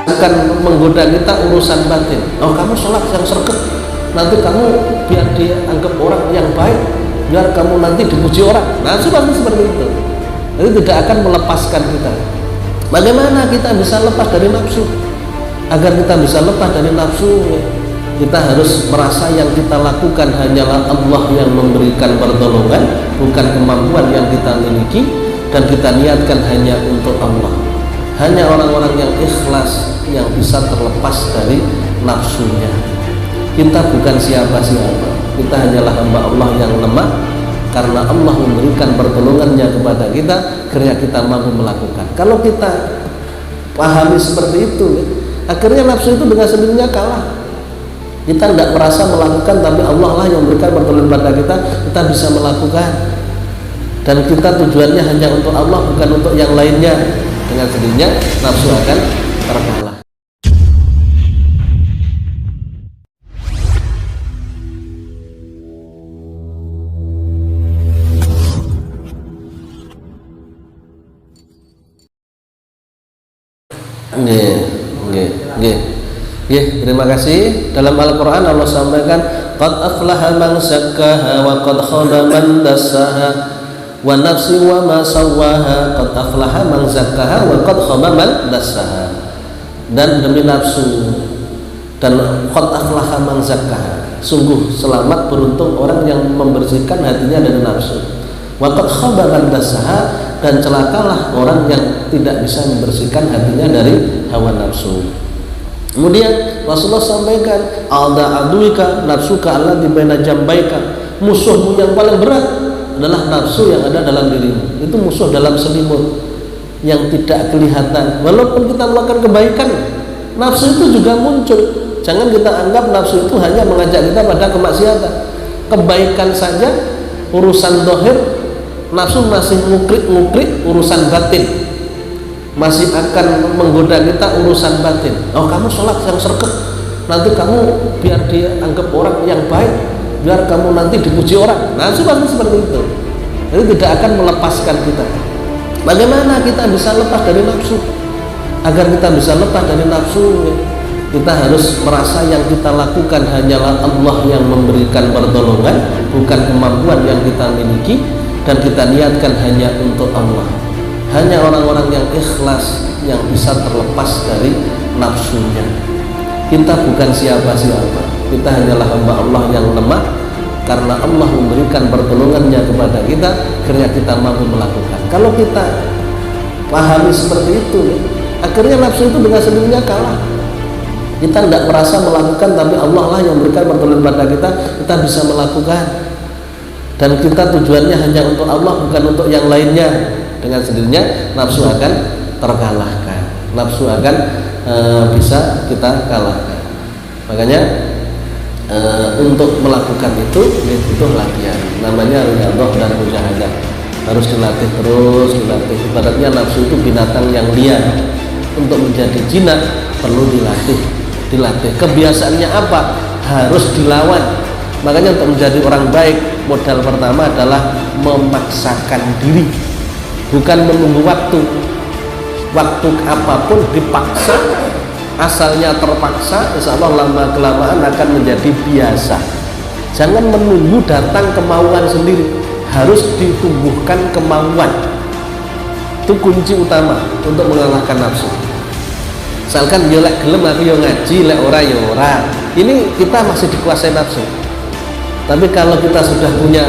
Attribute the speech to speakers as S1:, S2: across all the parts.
S1: akan menggoda kita urusan batin. Oh, kamu sholat yang sergap, nanti kamu biar dianggap orang yang baik, biar kamu nanti dipuji orang. Nafsu pasti seperti itu. Jadi tidak akan melepaskan kita. Bagaimana kita bisa lepas dari nafsu? Agar kita bisa lepas dari nafsu, kita harus merasa yang kita lakukan hanyalah Allah yang memberikan pertolongan, bukan kemampuan yang kita miliki, dan kita niatkan hanya untuk Allah. Hanya orang-orang yang ikhlas yang bisa terlepas dari nafsunya. Kita bukan siapa-siapa, kita hanyalah hamba Allah yang lemah. Karena Allah memberikan pertolongannya kepada kita, akhirnya kita mampu melakukan. Kalau kita pahami seperti itu, akhirnya nafsu itu dengan sendirinya kalah. Kita tidak merasa melakukan, tapi Allah lah yang memberikan pertolongan kepada kita, kita bisa melakukan. Dan kita tujuannya hanya untuk Allah, bukan untuk yang lainnya. Dengan sendirinya nafsu akan terkalah. Terima kasih. Dalam Al-Quran Allah sampaikan, qad aflaha man zakkaha wa qad khaba man dassaha wa nafsi wa ma sawwaha qad aflaha man zakkaha wa qad khaba man dassaha. Dan demi nafsu, dan qad aflaha man zakkaha, sungguh selamat beruntung orang yang membersihkan hatinya dari nafsu. Wa qad khaba man dassaha, dan celakalah orang yang tidak bisa membersihkan hatinya dari hawa nafsu. Kemudian Rasulullah sampaikan, alda aduika nafsuka allati baina jambaika, musuhmu yang paling berat adalah nafsu yang ada dalam dirimu. Itu musuh dalam selimut yang tidak kelihatan. Walaupun kita melakukan kebaikan, nafsu itu juga muncul. Jangan kita anggap nafsu itu hanya mengajak kita pada kemaksiatan. Kebaikan saja urusan zahir, nafsu masih ngukrik urusan batin, masih akan menggoda kita urusan batin. Oh, kamu sholat yang sergap, nanti kamu biar dianggap orang yang baik, biar kamu nanti dipuji orang. Nafsu pasti seperti itu. Jadi tidak akan melepaskan kita. Bagaimana kita bisa lepas dari nafsu? Agar kita bisa lepas dari nafsu, kita harus merasa yang kita lakukan hanyalah Allah yang memberikan pertolongan, bukan kemampuan yang kita miliki, dan kita niatkan hanya untuk Allah. Hanya orang-orang yang ikhlas yang bisa terlepas dari nafsunya. Kita bukan siapa-siapa, kita hanyalah hamba Allah yang lemah. Karena Allah memberikan pertolongannya kepada kita, akhirnya kita mampu melakukan. Kalau kita pahami seperti itu, akhirnya nafsu itu dengan sendirinya kalah. Kita tidak merasa melakukan, tapi Allah lah yang memberikan pertolongan kepada kita, kita bisa melakukan. Dan kita tujuannya hanya untuk Allah, bukan untuk yang lainnya. Dengan sendirinya nafsu akan terkalahkan, nafsu akan bisa kita kalahkan. Makanya untuk melakukan itu butuh latihan, namanya riyadhah dan mujahadah. Harus dilatih terus, dilatih. Ibaratnya nafsu itu binatang yang liar. Untuk menjadi jinak perlu dilatih. Kebiasaannya apa? Harus dilawan. Makanya untuk menjadi orang baik, modal pertama adalah memaksakan diri, bukan menunggu waktu. Waktu apapun dipaksa, asalnya terpaksa, insya Allah lama kelamaan akan menjadi biasa. Jangan menunggu datang kemauan sendiri, harus ditumbuhkan kemauan. Itu kunci utama untuk mengalahkan nafsu. Misalkan yo lek gelem aku yo ngaji, lek ora yo ora. Ini kita masih dikuasai nafsu. Tapi kalau kita sudah punya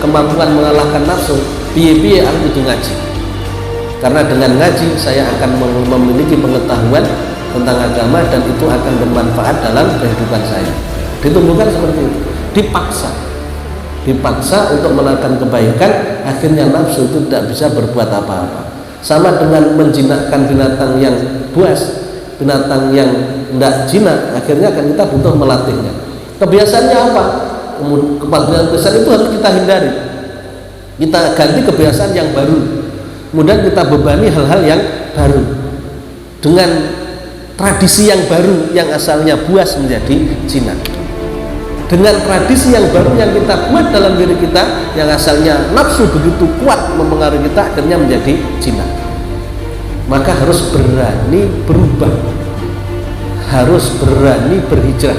S1: kemampuan mengalahkan nafsu, piye-piye aku kudu ngaji. Karena dengan ngaji saya akan memiliki pengetahuan tentang agama, dan itu akan bermanfaat dalam kehidupan saya. Ditumbuhkan seperti itu, dipaksa untuk melakukan kebaikan, akhirnya nafsu itu tidak bisa berbuat apa-apa. Sama dengan menjinakkan binatang yang buas, binatang yang tidak jinak, akhirnya kan kita butuh melatihnya. Kebiasaannya apa? Kebiasaan itu harus kita hindari. Kita ganti kebiasaan yang baru, kemudian kita bebani hal-hal yang baru dengan tradisi yang baru yang asalnya buas menjadi jinak. Dengan tradisi yang baru yang kita buat dalam diri kita yang asalnya nafsu begitu kuat mempengaruhi kita, akhirnya menjadi jinak. Maka harus berani berubah. harus berani berhijrah,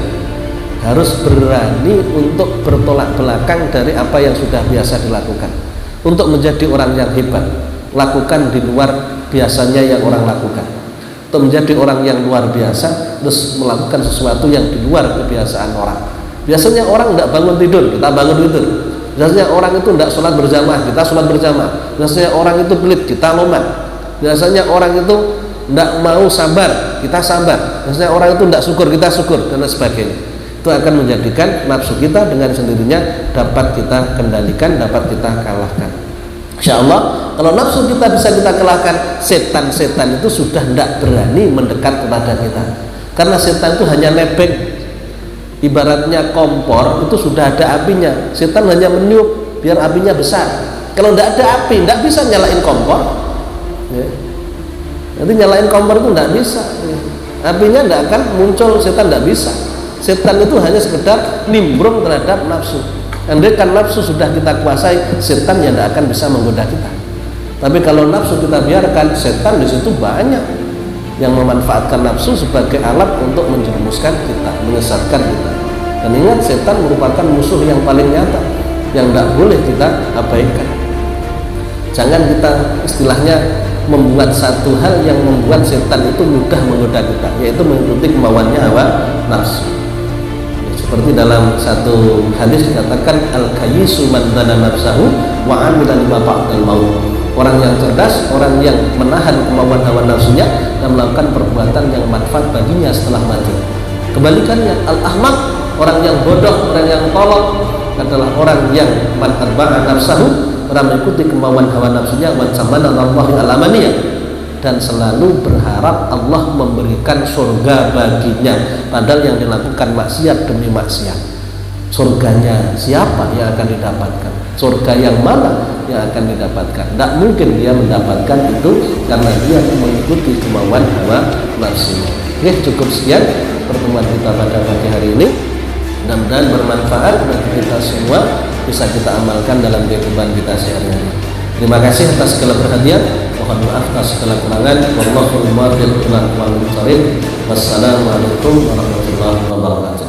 S1: harus berani untuk bertolak belakang dari apa yang sudah biasa dilakukan. Untuk menjadi orang yang hebat, lakukan di luar biasanya yang orang lakukan. Untuk menjadi orang yang luar biasa, terus melakukan sesuatu yang di luar kebiasaan orang. Biasanya orang tidak bangun tidur, kita bangun tidur. Biasanya orang itu tidak sholat berjamaah, kita sholat berjamaah. Biasanya orang itu pelit, kita loman. Biasanya orang itu tidak mau sabar, kita sabar. Biasanya orang itu tidak syukur, kita syukur, dan sebagainya. Itu akan menjadikan nafsu kita dengan sendirinya dapat kita kendalikan, dapat kita kalahkan. Insya Allah, kalau nafsu kita bisa kita kalahkan, setan-setan itu sudah tidak berani mendekat kepada kita. Karena setan itu hanya nebeng. Ibaratnya kompor itu sudah ada apinya, setan hanya meniup biar apinya besar. Kalau tidak ada api, tidak bisa nyalain kompor. Ya. Nanti nyalain kompor itu tidak bisa. Ya. Apinya tidak akan muncul, setan tidak bisa. Setan itu hanya sekedar nimbrung terhadap nafsu. Andai kan nafsu sudah kita kuasai, setan yang tidak akan bisa menggoda kita. Tapi kalau nafsu kita biarkan, setan di situ banyak yang memanfaatkan nafsu sebagai alat untuk menjerumuskan kita, menyesatkan kita. Dan ingat, setan merupakan musuh yang paling nyata yang tidak boleh kita abaikan. Jangan kita istilahnya membuat satu hal yang membuat setan itu mudah menggoda kita, yaitu mengikuti kemauannya hawa nafsu. Seperti dalam satu hadis dikatakan, al-kayyisu man dana nafsahu wa amila lima ba'dal maut. Orang yang cerdas, orang yang menahan kemauan hawa nafsunya dan melakukan perbuatan yang manfaat baginya setelah mati. Kebalikannya, al-ahmaq, orang yang bodoh, orang yang tolol adalah orang yang man arba'a nafsahu, orang mengikuti kemauan hawa nafsunya, wa samanallahi alamaniyah, dan selalu berharap Allah memberikan surga baginya, padahal yang dilakukan maksiat demi maksiat. Surganya siapa yang akan didapatkan? Surga yang mana yang akan didapatkan? Tidak mungkin dia mendapatkan itu karena dia mengikuti kemauan hawa nafsunya. Oke, cukup sekian pertemuan kita pada pagi hari ini. Mudah-mudahan bermanfaat bagi kita semua, bisa kita amalkan dalam kehidupan kita sehari-hari. Terima kasih atas segala perhatian. Mohon maaf atas segala kurangan. Wallahu muwaffiq ila aqwamit thoriq. Wassalamualaikum warahmatullahi wabarakatuh.